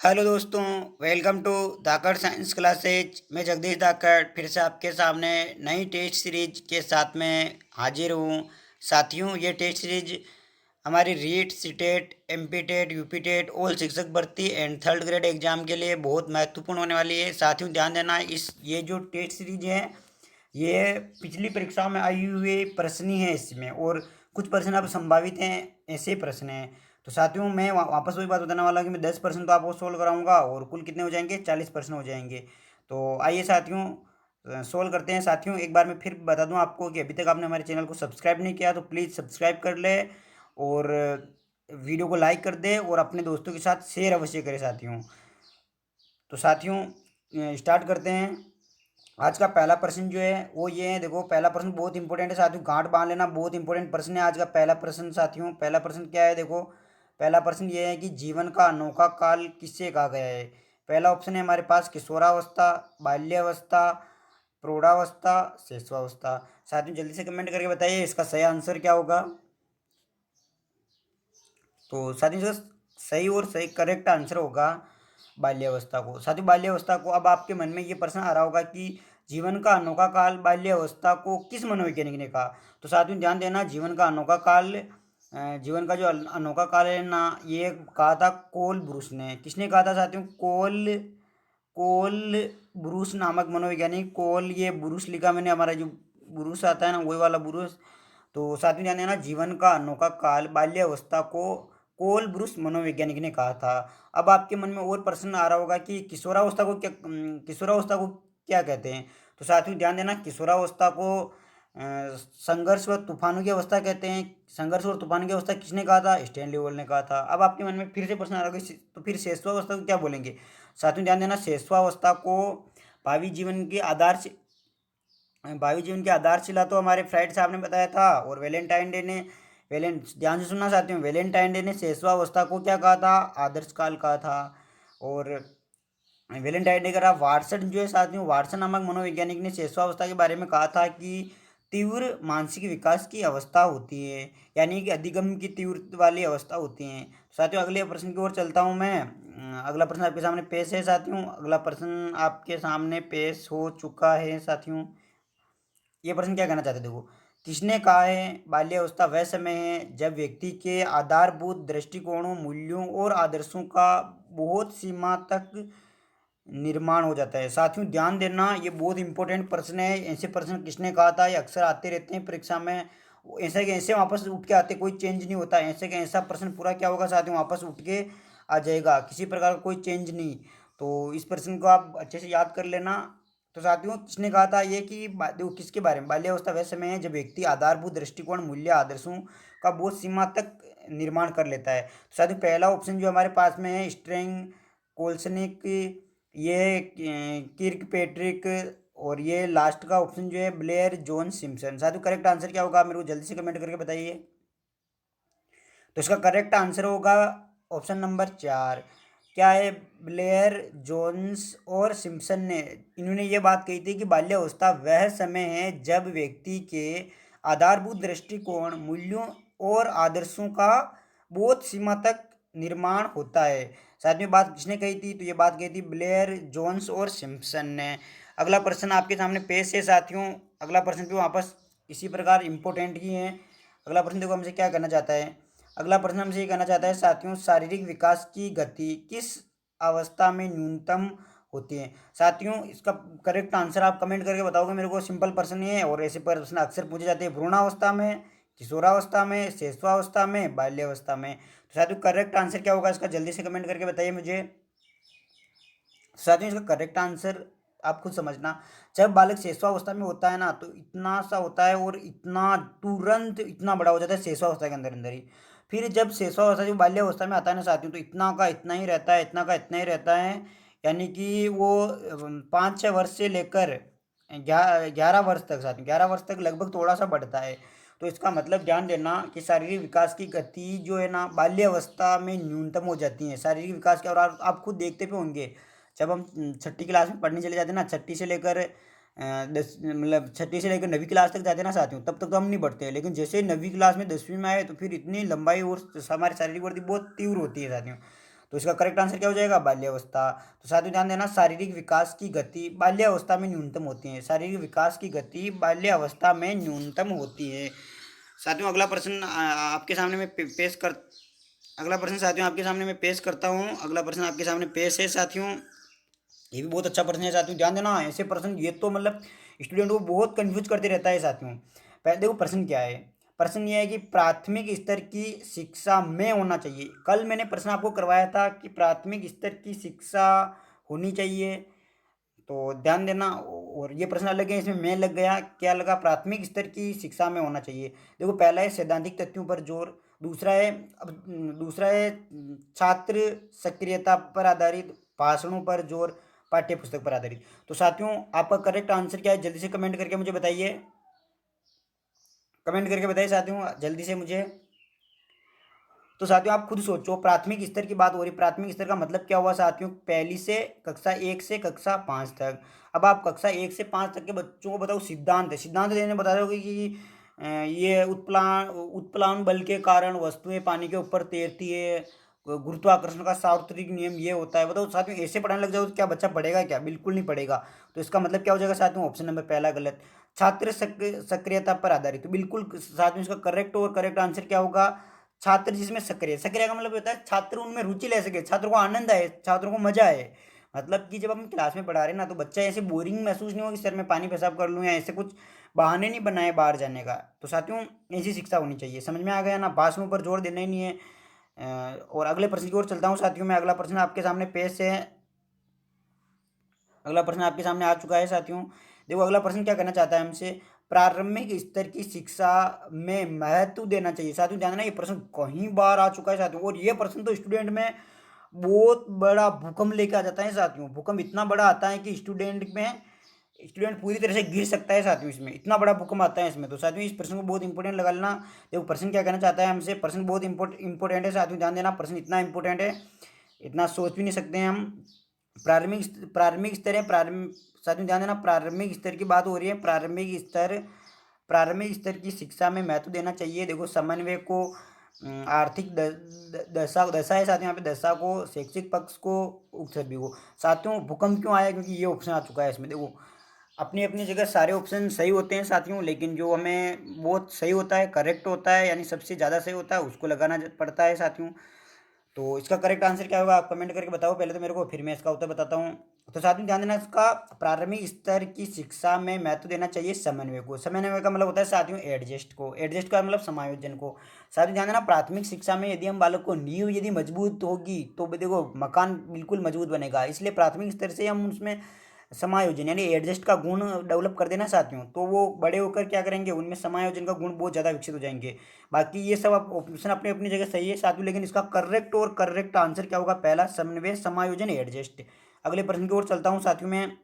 Hello दोस्तों, welcome to Dhakad science classes. मैं जगदीश धाकड़ फिर से आपके सामने नई टेस्ट सीरीज के साथ में हाजिर हूँ। साथियों, ये टेस्ट सीरीज हमारी REET, CTET, MP TET, UP TET, all शिक्षक भर्ती एंड थर्ड ग्रेड एग्जाम के लिए बहुत महत्वपूर्ण होने वाली है। साथियों, ध्यान देना, ये जो टेस्ट सीरीज है ये पिछली परीक्षाओं में आई हुए प्रश्न ही है इसमें, और कुछ प्रश्न अब संभावित हैं, ऐसे प्रश्न हैं। तो साथियों, मैं वापस वही बात बताने वाला हूँ कि मैं 10% तो आपको सोल्व कराऊंगा और कुल कितने हो जाएंगे, 40% हो जाएंगे। तो आइए साथियों, सोल्व करते हैं। साथियों, एक बार मैं फिर बता दूं आपको कि अभी तक आपने हमारे चैनल को सब्सक्राइब नहीं किया तो प्लीज़ सब्सक्राइब कर ले, और वीडियो को लाइक कर दे और अपने दोस्तों के साथ शेयर अवश्य करें साथियों। तो साथियों, स्टार्ट करते हैं। आज का पहला प्रश्न जो है वो ये है। देखो, पहला प्रश्न बहुत इंपॉर्टेंट है साथियों, गांठ बांध लेना, बहुत इंपॉर्टेंट प्रश्न है आज का पहला प्रश्न। साथियों, पहला प्रश्न क्या है, देखो पहला प्रश्न ये है कि जीवन का अनोखा काल किससे कहा गया है। पहला ऑप्शन है हमारे पास किशोरावस्था, बाल्यावस्था, प्रौढ़ावस्था, शिशुअवस्था। साथियों, जल्दी से कमेंट करके बताइए इसका सही आंसर क्या होगा। तो साथियों, इसका सही और सही करेक्ट आंसर होगा बाल्यावस्था को। साथियों, बाल्यावस्था को, अब आपके मन में ये प्रश्न आ रहा होगा कि जीवन का अनोखा काल बाल्यावस्था को किस मनोवैज्ञानिक ने कहा। तो साथियों, ध्यान देना, जीवन का अनोखा काल, जीवन का जो अनोखा काल है ना, ये कहा था कोल ब्रूस ने। किसने कहा था साथियों? कोल कोल ब्रूस नामक मनोवैज्ञानिक। कोल, ये ब्रूस लिखा मैंने, हमारा जो ब्रूस आता है ना, वही वाला ब्रूस। तो साथियों, ध्यान देना, जीवन का अनोखा काल बाल्यावस्था को कोल ब्रूस मनोवैज्ञानिक ने कहा था। अब आपके मन में और प्रश्न आ रहा होगा कि किशोरावस्था को क्या कहते हैं। तो साथियों, ध्यान देना, किशोरावस्था को संघर्ष व तूफानों की अवस्था कहते हैं। संघर्ष और तूफान की अवस्था किसने कहा था? स्टैनली वोल ने कहा था। अब आपके मन में फिर से प्रश्न आ रहा होगा, तो फिर शेषवावस्था को क्या बोलेंगे। साथियों, ध्यान देना, शेषवावस्था को भावी जीवन के आधार से भावी जीवन की आधारशिला तो हमारे फ्राइड साहब ने बताया था, और वैलेंटाइन डे ने ध्यान से सुनना चाहती हूँ, वैलेंटाइन डे ने शेषवावस्था को क्या कहा था? आदर्श काल कहा था। और वैलेंटाइन डे का वाटसन जो है साथियों, वाटसन नामक मनोवैज्ञानिक ने शेषवावस्था के बारे में कहा था कि तीव्र मानसिक विकास की अवस्था होती है, यानी कि अधिगम की तीव्र वाली अवस्था होती है। साथियों, अगले प्रश्न की ओर चलता हूँ मैं। अगला प्रश्न आपके सामने पेश है साथियों, अगला प्रश्न आपके सामने पेश हो चुका है साथियों। ये प्रश्न क्या कहना चाहते हैं, देखो, किसने कहा है बाल्यावस्था वह समय है जब व्यक्ति के आधारभूत दृष्टिकोणों, मूल्यों और आदर्शों का बहुत सीमा तक निर्माण हो जाता है। साथियों, ध्यान देना, ये बहुत इंपॉर्टेंट प्रश्न है। ऐसे प्रश्न किसने कहा था, ये अक्सर आते रहते हैं परीक्षा में। ऐसे के ऐसे वापस उठ के आते, कोई चेंज नहीं होता। ऐसे के ऐसा प्रश्न पूरा क्या होगा साथियों, वापस उठ के आ जाएगा, किसी प्रकार का कोई चेंज नहीं। तो इस प्रश्न को आप अच्छे से याद कर लेना। तो साथियों, किसने कहा था ये कि देखो किसके बारे में, बाल्यावस्था वह समय है जब व्यक्ति आधारभूत दृष्टिकोण, मूल्य, आदर्शों का बहुत सीमा तक निर्माण कर लेता है। तो साथियों, पहला ऑप्शन जो हमारे पास में है स्ट्रेंग कोल्सनिक, ये किर्क पेट्रिक, और ये लास्ट का ऑप्शन जो है ब्लेयर जॉन सिम्पसन। साथियों, करेक्ट आंसर क्या होगा, मेरे को जल्दी से कमेंट करके बताइए। तो इसका करेक्ट आंसर होगा ऑप्शन नंबर 4। क्या है? ब्लेयर, जोन्स और सिम्पसन ने, इन्होंने ये बात कही थी कि बाल्यावस्था वह समय है जब व्यक्ति के आधारभूत दृष्टिकोण, मूल्यों और आदर्शों का बहुत सीमा तक निर्माण होता है। साथ में बात किसने कही थी? तो ये बात कही थी ब्लेयर, जोन्स और सिम्पसन ने। अगला प्रश्न आपके सामने पेश है साथियों। अगला प्रश्न भी वापस इसी प्रकार इम्पोर्टेंट ही है। अगला प्रश्न देखो हमसे क्या करना चाहता है। अगला प्रश्न हमसे ये कहना चाहता है साथियों, शारीरिक विकास की गति किस अवस्था में न्यूनतम होती है। साथियों, इसका करेक्ट आंसर आप कमेंट करके बताओगे मेरे को। सिंपल प्रश्न ये है, और ऐसे प्रश्न अक्सर पूछे जाते हैं भ्रूणावस्था में, किशोरावस्था में, शेषवावस्था में, बाल्यावस्था में। तो साथियों, करेक्ट आंसर क्या होगा इसका, जल्दी से कमेंट करके बताइए मुझे। साथियों, इसका करेक्ट आंसर आप खुद समझना, जब बालक शेषवावस्था में होता है ना, तो इतना सा होता है और इतना तुरंत इतना बड़ा हो जाता है शेषवावस्था के अंदर अंदर ही। फिर जब शेषवावस्था जो बाल्यावस्था में आता है ना साथियों, तो इतना का इतना ही रहता है, इतना का इतना ही रहता है। यानी कि वो 5-6 वर्ष से लेकर 11 वर्ष तक साथियों, 11 वर्ष तक लगभग थोड़ा सा बढ़ता है। तो इसका मतलब ध्यान देना कि शारीरिक विकास की गति जो है ना बाल्यावस्था में न्यूनतम हो जाती है, शारीरिक विकास के। और आप खुद देखते भी होंगे, जब हम छठी क्लास में पढ़ने चले जाते हैं ना, छठी से लेकर 9वीं क्लास तक जाते हैं ना साथियों, तब तक तो हम नहीं बढ़ते हैं। लेकिन जैसे 9वीं क्लास में 10वीं में आए, तो फिर इतनी लंबाई और हमारी शारीरिक वृद्धि बहुत तीव्र होती है साथियों। तो इसका करेक्ट आंसर क्या हो जाएगा? बाल्यावस्था। तो साथियों ध्यान देना, शारीरिक विकास की गति बाल्यावस्था में न्यूनतम होती है। शारीरिक विकास की गति बाल्यावस्था में न्यूनतम होती है। साथियों अगला प्रश्न आपके सामने मैं पेश कर अगला प्रश्न साथियों आपके सामने मैं पेश करता हूँ। अगला प्रश्न आपके सामने पेश है साथियों। ये भी बहुत अच्छा प्रश्न है साथियों, ध्यान देना। ऐसे प्रश्न ये तो मतलब स्टूडेंट को बहुत कंफ्यूज करते रहता है साथियों। पहले देखो प्रश्न क्या है। प्रश्न ये है कि प्राथमिक स्तर की शिक्षा में होना चाहिए। कल मैंने प्रश्न आपको करवाया था कि प्राथमिक स्तर की शिक्षा होनी चाहिए, तो ध्यान देना। और ये प्रश्न अलग है, इसमें मैं लग गया, क्या लगा? प्राथमिक स्तर की शिक्षा में होना चाहिए। देखो पहला है सैद्धांतिक तथ्यों पर जोर, दूसरा है दूसरा है छात्र सक्रियता पर आधारित, भाषणों पर जोर, पाठ्य पुस्तक पर आधारित। तो साथियों आपका करेक्ट आंसर क्या है? जल्दी से कमेंट करके मुझे बताइए। कमेंट करके बताइए साथियों जल्दी से मुझे। तो साथियों आप खुद सोचो, प्राथमिक स्तर की बात हो रही, प्राथमिक स्तर का मतलब क्या हुआ साथियों? पहली से कक्षा 1 से कक्षा 5 तक। अब आप कक्षा 1 से 5 तक के बच्चों को बताओ सिद्धांत है, सिद्धांत देने बता रहे हो कि ये उत्प्लावन बल के कारण वस्तुएं पानी के ऊपर तैरती है, गुरुत्वाकर्षण का सार्वत्रिक नियम ये होता है। बताओ साथियों ऐसे पढ़ाने लग जाओ तो क्या बच्चा पढ़ेगा? क्या बिल्कुल नहीं पढ़ेगा। तो इसका मतलब क्या हो जाएगा साथियों? ऑप्शन नंबर पहला गलत। छात्र सक्रियता पर आधारित, तो बिल्कुल साथियों इसका करेक्ट और करेक्ट आंसर क्या होगा? छात्र जिसमें सक्रिय, सक्रिय का मतलब होता है छात्र उनमें रुचि ले सके, छात्रों को आनंद आए, छात्रों को मजा आए। मतलब कि जब हम क्लास में पढ़ा रहे हैं ना, तो बच्चा ऐसे बोरिंग महसूस नहीं हो कि सर मैं पानी पेशाब कर लूँ, या ऐसे कुछ बहाने नहीं बनाए बाहर जाने का। तो साथियों ऐसी शिक्षा होनी चाहिए। समझ में आ गया ना? भाषणों पर जोर देना ही नहीं है। और अगले प्रश्न की ओर चलता हूँ साथियों मैं। अगला प्रश्न आपके सामने पेश है। अगला प्रश्न आपके सामने आ चुका है साथियों। देखो अगला प्रश्न क्या करना चाहता है हमसे? प्रारंभिक स्तर की शिक्षा में महत्व देना चाहिए। साथियों ध्यान देना, ये प्रश्न कई बार आ चुका है साथियों, और ये प्रश्न तो स्टूडेंट में बहुत बड़ा भूकंप लेके आ जाता है साथियों। भूकंप इतना बड़ा आता है कि स्टूडेंट पूरी तरह से गिर सकता है साथियों, इसमें इतना बड़ा भूकंप आता है इसमें। तो साथियों इस प्रश्न को बहुत इंपॉर्टेंट लगा लेना। देखो प्रश्न क्या कहना चाहता है हमसे, प्रश्न बहुत इंपॉर्टेंट है साथियों, ध्यान देना। प्रश्न इतना इंपॉर्टेंट है, इतना सोच भी नहीं सकते हैं हम। प्रारंभिक स्तर है, प्रारंभिक साथियों ध्यान देना, प्रारंभिक स्तर की बात हो रही है। प्रारंभिक स्तर की शिक्षा में महत्व देना चाहिए। देखो समन्वय को, आर्थिक दशा दशा है साथियों, यहाँ पे दशा को, शैक्षिक पक्ष को, उक्त सभी को। साथियों भूकंप क्यों आया? क्योंकि ये ऑप्शन आ चुका है इसमें। देखो अपनी अपनी जगह सारे ऑप्शन सही होते हैं साथियों, लेकिन जो हमें बहुत सही होता है, करेक्ट होता है, यानी सबसे ज़्यादा सही होता है, उसको लगाना पड़ता है साथियों। तो इसका करेक्ट आंसर क्या होगा? आप कमेंट करके बताओ पहले तो मेरे को, फिर मैं इसका उत्तर बताता हूँ। तो साथियों ध्यान देना, इसका प्रारंभिक स्तर की शिक्षा में महत्व देना चाहिए समन्वय को। समन्वय का मतलब होता है साथियों एडजस्ट को, एडजस्ट का मतलब समायोजन को। साथियों ध्यान देना, प्राथमिक शिक्षा में यदि हम बालक को नींव यदि मजबूत होगी तो देखो मकान बिल्कुल मजबूत बनेगा। इसलिए प्राथमिक स्तर से हम उसमें समायोजन यानी एडजस्ट का गुण डेवलप कर देना साथियों, तो वो बड़े होकर क्या करेंगे, उनमें समायोजन का गुण बहुत ज़्यादा विकसित हो जाएंगे। बाकी ये सब ऑप्शन अपनी अपनी जगह सही है साथियों, लेकिन इसका करेक्ट आंसर क्या होगा? पहला समन्वय, समायोजन, एडजस्ट। अगले प्रश्न की ओर चलता हूँ साथियों में।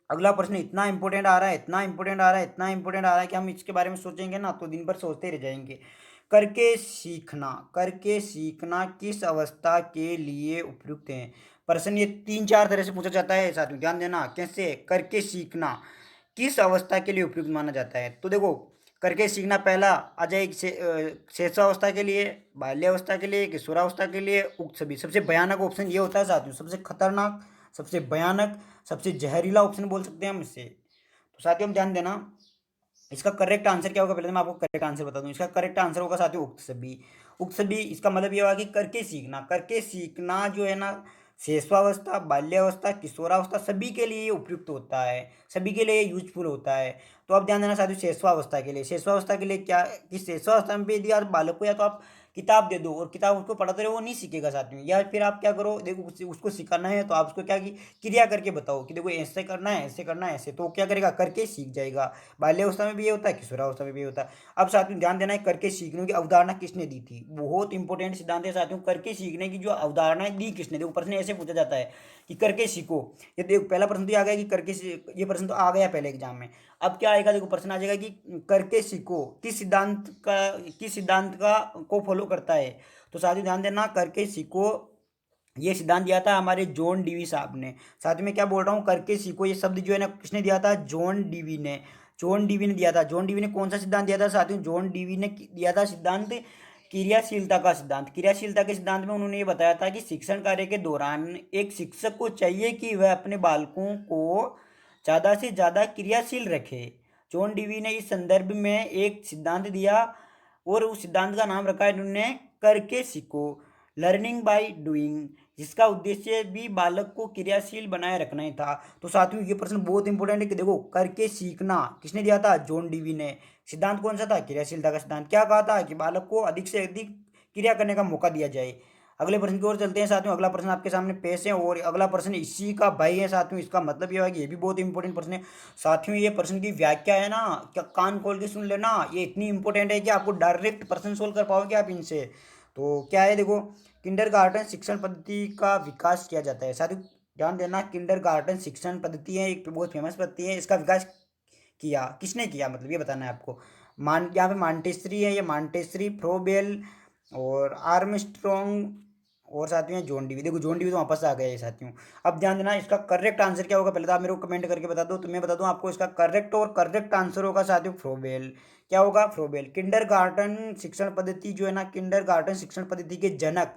अगला प्रश्न इतना इंपॉर्टेंट आ रहा है, इतना इंपॉर्टेंट आ रहा है, इतना इंपॉर्टेंट आ रहा है कि हम इसके बारे में सोचेंगे ना तो दिन भर सोचते रह जाएंगे। करके सीखना किस अवस्था के लिए उपयुक्त है? प्रश्न ये 3-4 तरह से पूछा जाता है साथियों, ध्यान देना। कैसे? करके सीखना किस अवस्था के लिए उपयुक्त माना जाता है? तो देखो करके सीखना पहला आ जाए शैशवावस्था के लिए, बाल्यावस्था के लिए, किशोरावस्था के लिए, उक्त सभी। सबसे भयानक ऑप्शन ये होता है साथियों, सबसे खतरनाक, सबसे भयानक, सबसे जहरीला ऑप्शन बोल सकते हैं हम इसे। तो साथियों हम ध्यान देना, इसका करेक्ट आंसर क्या होगा? पहले तो मैं आपको करेक्ट आंसर बता दूं। इसका करेक्ट आंसर होगा साथियों उक्त सभी। उक्त सभी इसका मतलब ये होगा कि करके सीखना जो है ना, शेषवावस्था, बाल्यावस्था, किशोरावस्था सभी के लिए ये उपयुक्त होता है, सभी के लिए यूजफुल होता है। तो अब ध्यान देना साथियों शेषवावस्था के लिए। शेषवावस्था के लिए क्या कि शेषवावस्था में भी यदि आप बालक को या तो आप किताब दे दो और किताब उसको पढ़ाते रहो, वो नहीं सीखेगा साथियों। या फिर आप क्या करो, देखो उसको सिखाना है तो आप उसको क्या की क्रिया करके बताओ कि देखो ऐसे करना है, ऐसे करना है, ऐसे, तो वो क्या करेगा? करके सीख जाएगा। बाल्यावस्था में भी ये होता है, किशोरावस्था में भी ये होता है। अब साथियों ध्यान देना है, करके सीखने की अवधारणा किसने दी थी? बहुत इंपॉर्टेंट सिद्धांत है साथियों, करके सीखने की जो अवधारणा दी किसने? देखो प्रश्न ऐसे पूछा जाता है कि करके सीखो। ये देखो पहला प्रश्न तो ये आ गया कि ये प्रश्न तो आ गया पहले एग्जाम में। अब क्या आएगा? देखो प्रश्न आ जाएगा कि करके सीखो किस सिद्धांत का को फॉलो करता है? तो साथियों ध्यान देना, करके सीखो ये सिद्धांत दिया था हमारे जॉन डीवी साहब ने। साथ में क्या बोल रहा हूँ, करके सीखो ये शब्द जो है ना किसने दिया था? जॉन डीवी ने दिया था। जॉन डीवी ने कौन सा सिद्धांत दिया था साथियों? जॉन डीवी ने दिया था सिद्धांत क्रियाशीलता का सिद्धांत। क्रियाशीलता के सिद्धांत में उन्होंने ये बताया था कि शिक्षण कार्य के दौरान एक शिक्षक को चाहिए कि वह अपने बालकों को ज़्यादा से ज़्यादा क्रियाशील रखे। जॉन डीवी ने इस संदर्भ में एक सिद्धांत दिया और उस सिद्धांत का नाम रखा है इन्होंने करके सीखो, लर्निंग बाय डूइंग, जिसका उद्देश्य भी बालक को क्रियाशील बनाए रखना ही था। तो साथियों ये प्रश्न बहुत इंपॉर्टेंट है कि देखो करके सीखना किसने दिया था? जॉन डीवी ने। सिद्धांत कौन सा था? क्रियाशीलता का सिद्धांत। क्या कहा था? कि बालक को अधिक से अधिक क्रिया करने का मौका दिया जाए। अगले प्रश्न की ओर चलते हैं साथियों। अगला प्रश्न आपके सामने पेश है और अगला प्रश्न इसी का भाई है साथियों। इसका मतलब ये है कि ये भी बहुत इंपॉर्टेंट प्रश्न है साथियों। ये प्रश्न की व्याख्या है ना, क्या कान खोल के सुन लेना, ये इतनी इंपॉर्टेंट है कि आपको डायरेक्ट प्रश्न सोल्व कर पाओगे आप इनसे। तो क्या है देखो, किंडरगार्टन शिक्षण पद्धति का विकास किया जाता है साथियों। ध्यान देना, किंडरगार्टन शिक्षण पद्धति है, एक बहुत फेमस पद्धति है। इसका विकास किया किसने किया, मतलब ये बताना है आपको। यहाँ पे मांटेसरी है, ये मांटेसरी, फ्रोबेल और आर्मस्ट्रॉन्ग और साथियों जॉन डीवी। देखो जॉन डीवी तो वापस आ गए साथियों। अब ध्यान देना, इसका करेक्ट आंसर क्या होगा पहले तो आप मेरे को कमेंट करके बता दो, तो मैं बता दूं आपको इसका करेक्ट, और करेक्ट आंसर होगा साथियों फ्रोबेल। क्या होगा? फ्रोबेल। किंडरगार्टन शिक्षण पद्धति जो है ना, किंडरगार्टन शिक्षण पद्धति के जनक,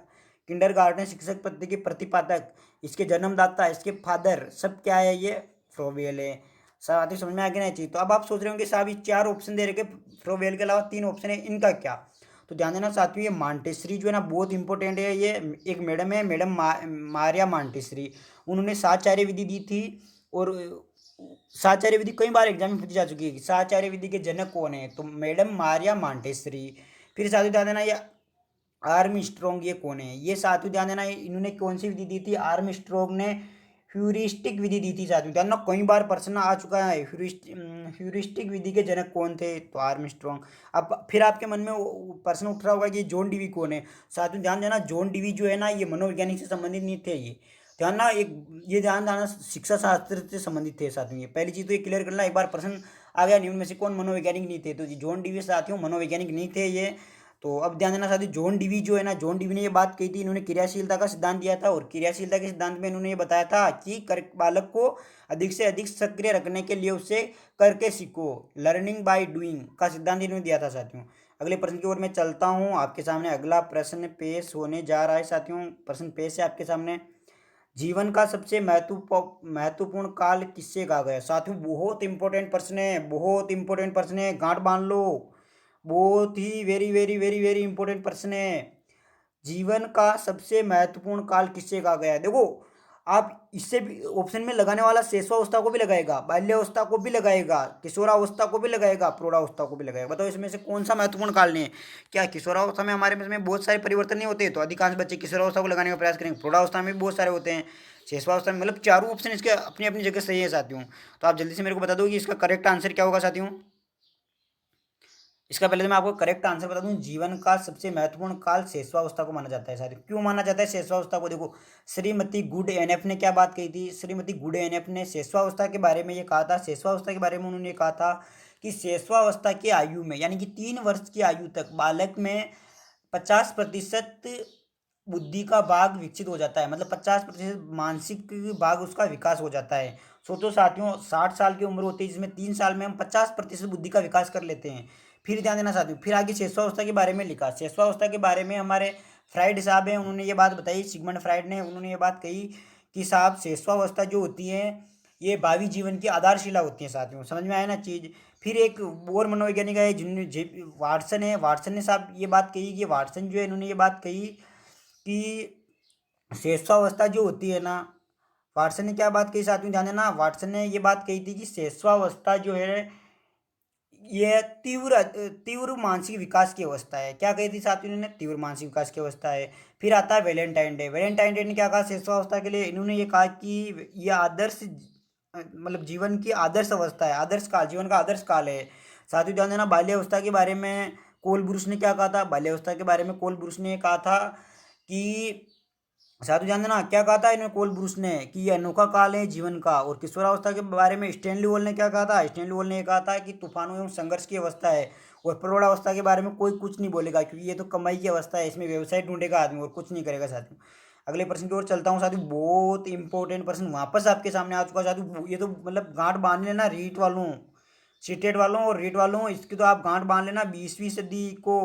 किंडरगार्टन शिक्षक पद्धति के प्रतिपादक, इसके जन्मदाता, इसके फादर, सब क्या है? ये फ्रोबेल है। साथियों समझ में आ गया ना चीज? तो अब आप सोच रहे होंगे साहब ये 4 ऑप्शन दे रखे, फ्रोबेल के अलावा 3 ऑप्शन है, इनका क्या? तो ध्यान देना साथियों, ये मांटेसरी जो है ना बहुत इंपॉर्टेंट है। ये एक मैडम है, मैडम मारिया मांटेसरी। उन्होंने साहचर्य विधि दी थी और साहचर्य विधि कई बार एग्जाम में पूछी जा चुकी है कि साहचर्य विधि के जनक कौन है? तो मैडम मारिया मांटेसरी। फिर साथियों ध्यान देना, ये आर्म स्ट्रोंग ये कौन है? ये साथियों ध्यान देना, इन्होंने कौन सी विधि दी थी? आर्म स्ट्रोंग ने ह्यूरिस्टिक विधि दी थी साथियों। ध्यान कई बार प्रश्न आ चुका है, ह्यूरिस्टिक विधि के जनक कौन थे? तो आर्म स्ट्रोंग। अब फिर आपके मन में प्रश्न उठ रहा होगा कि जॉन डीवी कौन है? साथियों ध्यान देना, जॉन डीवी जो है ना ये मनोवैज्ञानिक से संबंधित नहीं थे। ये ध्यान ना, एक ये ध्यान देना शिक्षा शास्त्र से संबंधित थे साथियों। ये पहली चीज तो ये क्लियर करना, एक बार प्रश्न आ गया निम्न में से कौन मनोवैज्ञानिक नहीं थे, तो जी जॉन डीवी साथियों मनोवैज्ञानिक नहीं थे ये। तो अब ध्यान देना साथियों, जॉन डीवी जो है ना, जॉन डीवी ने ये बात कही थी, इन्होंने क्रियाशीलता का सिद्धांत दिया था और क्रियाशीलता के सिद्धांत में इन्होंने ये बताया था कि बालक को अधिक से अधिक सक्रिय रखने के लिए उसे करके सीखो, लर्निंग बाय डूइंग का सिद्धांत इन्होंने दिया था साथियों। अगले प्रश्न की ओर मैं चलता हूँ, आपके सामने अगला प्रश्न पेश होने जा रहा है साथियों। प्रश्न पेश है आपके सामने, जीवन का सबसे महत्वपूर्ण काल किससे कहा गया? साथियों बहुत इंपॉर्टेंट प्रश्न है, बहुत इंपॉर्टेंट प्रश्न है, गांठ बांध लो। बहुत ही very very very very important प्रश्न है। जीवन का सबसे महत्वपूर्ण काल किससे कहा गया है? देखो आप इससे भी ऑप्शन में लगाने वाला शेषवावस्था को भी लगाएगा, बाल्यावस्था को भी लगाएगा, किशोरावस्था को भी लगाएगा, प्रौढ़ावस्था को भी लगाएगा। बताओ इसमें से कौन सा महत्वपूर्ण काल नहीं है? क्या किशोरावस्था में हमारे में बहुत सारे परिवर्तन नहीं होते? तो अधिकांश बच्चे किशोरावस्था को लगाने का प्रयास करेंगे। प्रौढ़ावस्था में भी बहुत सारे होते हैं, शेषवावस्था में, मतलब चारों ऑप्शन इसके अपनी अपनी जगह सही है साथियों। तो आप जल्दी से मेरे को बता दो कि इसका करेक्ट आंसर क्या होगा साथियों। इसका पहले तो मैं आपको करेक्ट आंसर बता दूं, जीवन का सबसे महत्वपूर्ण काल शेषवावस्था को माना जाता है साथियों। क्यों माना जाता है शेषवावस्था को? देखो श्रीमती गुड एनएफ ने क्या बात कही थी? श्रीमती गुड एनएफ ने शेषवावस्था के बारे में ये कहा था, शेषवावस्था के बारे में उन्होंने कहा था कि शेषवावस्था की आयु में, यानी कि 3 वर्ष की आयु तक बालक में 50% बुद्धि का भाग विकसित हो जाता है, मतलब 50% मानसिक भाग उसका विकास हो जाता है। सोचो साथियों, 60 साल की उम्र होती है जिसमें 3 साल में हम 50% बुद्धि का विकास कर लेते हैं। फिर ध्यान देना साथियों, फिर आगे शेषवावस्था के बारे में लिखा। शेषवावस्था के बारे में हमारे फ्राइड साहब हैं, उन्होंने ये बात बताई, सिगमंड फ्राइड ने, उन्होंने ये बात कही कि साहब शेषवावस्था जो होती है ये भावी जीवन की आधारशिला होती है साथियों। समझ में आया ना चीज़? फिर एक और मनोवैज्ञानिक है जिन्होंने वाटसन है, वाटसन ने साहब ये बात कही कि वाटसन जो है इन्होंने ये बात कही कि शेषवावस्था जो होती है ना, वाटसन ने क्या बात कही साथियों ध्यान देना, वाटसन ने ये बात कही थी कि शेषवावस्था जो है ये तीव्र तीव्र मानसिक विकास की अवस्था है। क्या कही थी साथियों ने? तीव्र मानसिक विकास की अवस्था है। फिर आता है वैलेंटाइन डे। वैलेंटाइन डे ने क्या कहा शेषवावस्था के लिए? इन्होंने ये कहा कि ये आदर्श मतलब जीवन की आदर्श अवस्था है, आदर्श काल, जीवन का आदर्श काल है। साथियों ध्यान देना, बाल्यावस्था के बारे में कोल ब्रुश ने क्या कहा था? बाल्यावस्था के बारे में कोल ब्रुश ने कहा था कि, साधु ध्यान देना, क्या कहा था इन्होंने कोल ब्रूस ने कि ये अनोखा काल है जीवन का। और किशोरावस्था के बारे में स्टैनली वॉल ने क्या कहा था? स्टैनली वॉल ने ये कहा था कि तूफानों एवं संघर्ष की अवस्था है। और प्रौढ़ावस्था के बारे में कोई कुछ नहीं बोलेगा क्योंकि ये तो कमाई की अवस्था है, इसमें व्यवसाय ढूंढेगा आदमी और कुछ नहीं करेगा साथियों। अगले प्रश्न की ओर चलता हूँ साथियों, बहुत इंपॉर्टेंट प्रश्न वापस आपके सामने आ चुका है साथियों। ये तो मतलब गांठ बांध लेना रीट वालों, सीटेट वालों और रीट वालों, इसकी तो आप गांठ बांध लेना। 20वीं सदी को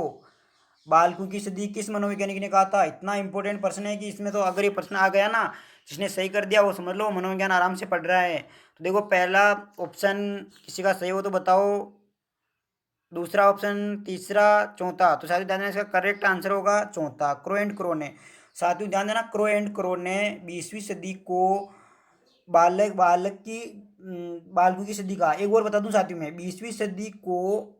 बालकों की सदी किस मनोवैज्ञानिक ने कहा था? इतना इंपॉर्टेंट प्रश्न है कि इसमें तो अगर ये प्रश्न आ गया ना, जिसने सही कर दिया वो समझ लो मनोविज्ञान आराम से पढ़ रहा है। तो देखो पहला ऑप्शन किसी का सही हो तो बताओ, दूसरा ऑप्शन, तीसरा, चौथा। तो साथियों ध्यान देना, इसका करेक्ट आंसर होगा चौथा, क्रो एंड क्रो ने। साथियों ध्यान देना, क्रो एंड क्रो ने 20वीं सदी को बालक बालक की बालकों की सदी का, एक और बता दूं साथियों में, 20वीं सदी को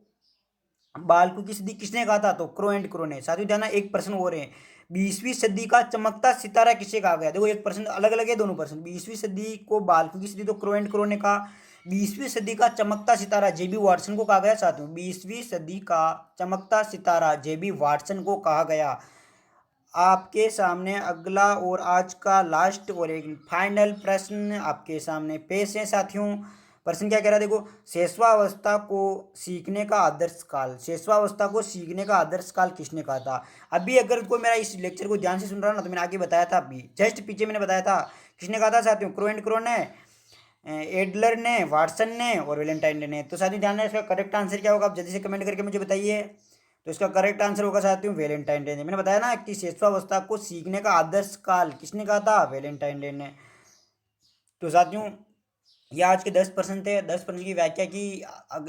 बालकों की सदी किसने कहा था? तो क्रो एंड क्रो ने। साथियों ध्यान, एक प्रश्न हो रहे हैं, 20वीं सदी का चमकता सितारा किसे कहा गया? देखो एक प्रश्न अलग अलग है, दोनों प्रश्न। 20वीं सदी को बालकों की सदी तो क्रो एंड क्रो ने कहा, 20वीं सदी का चमकता सितारा जेबी वाटसन को कहा गया। साथियों 20वीं सदी का चमकता सितारा जेबी वाटसन को कहा गया। आपके सामने अगला और आज का लास्ट और एक फाइनल प्रश्न आपके सामने पेश है साथियों। प्रश्न क्या कह रहा है देखो, शेषवावस्था को सीखने का आदर्श काल, शेषवावस्था को सीखने का आदर्श काल किसने कहा था? अभी अगर कोई मेरा इस लेक्चर को ध्यान से सुन रहा है ना, तो मैंने आगे बताया था, अभी जस्ट पीछे मैंने बताया था, किसने कहा था साथियों? क्रो एंड क्रो ने, एडलर ने, वाटसन ने और वेलेंटाइन ने। तो साथियों ध्यान रखना, इसका करेक्ट आंसर क्या होगा? आप जल्दी से कमेंट करके मुझे बताइए। तो इसका करेक्ट आंसर होगा साथियों वेलेंटाइन डे ने। मैंने बताया ना कि शेषवावस्था को सीखने का आदर्श काल किसने कहा था? वेलेंटाइन डे ने। तो साथियों ये आज के 10% थे, 10% की व्याख्या की।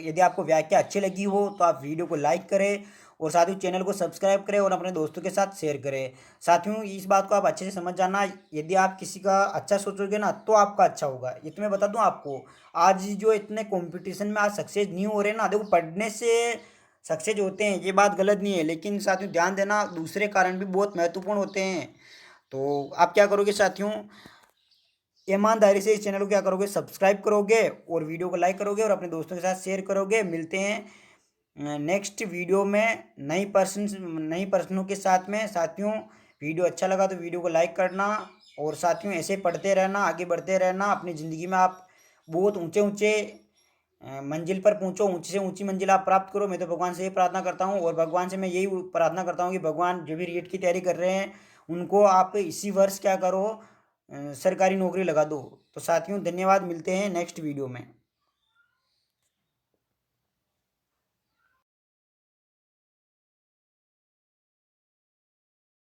यदि आपको व्याख्या अच्छी लगी हो तो आप वीडियो को लाइक करें और साथियों चैनल को सब्सक्राइब करें और अपने दोस्तों के साथ शेयर करें। साथियों इस बात को आप अच्छे से समझ जाना, यदि आप किसी का अच्छा सोचोगे ना तो आपका अच्छा होगा। ये तो मैं बता दूं आपको, आज जो इतने कंपटीशन में आज सक्सेस नहीं हो रहे ना, देखो पढ़ने से सक्सेस होते हैं ये बात गलत नहीं है, लेकिन साथियों ध्यान देना दूसरे कारण भी बहुत महत्वपूर्ण होते हैं। तो आप क्या करोगे साथियों, ईमानदारी से इस चैनल को क्या करोगे, सब्सक्राइब करोगे और वीडियो को लाइक करोगे और अपने दोस्तों के साथ शेयर करोगे। मिलते हैं नेक्स्ट वीडियो में नई प्रश्नों के साथ में। साथियों वीडियो अच्छा लगा तो वीडियो को लाइक करना और साथियों ऐसे पढ़ते रहना, आगे बढ़ते रहना। अपनी ज़िंदगी में आप बहुत ऊंचे ऊंचे मंजिल पर पहुंचो, ऊंची से ऊंची मंजिल आप प्राप्त करो। मैं तो भगवान से ये प्रार्थना करता हूँ और भगवान से मैं यही प्रार्थना करता हूँ कि भगवान जो भी रीट की तैयारी कर रहे हैं उनको आप इसी वर्ष क्या करो, सरकारी नौकरी लगा दो। तो साथियों धन्यवाद, मिलते हैं नेक्स्ट वीडियो में।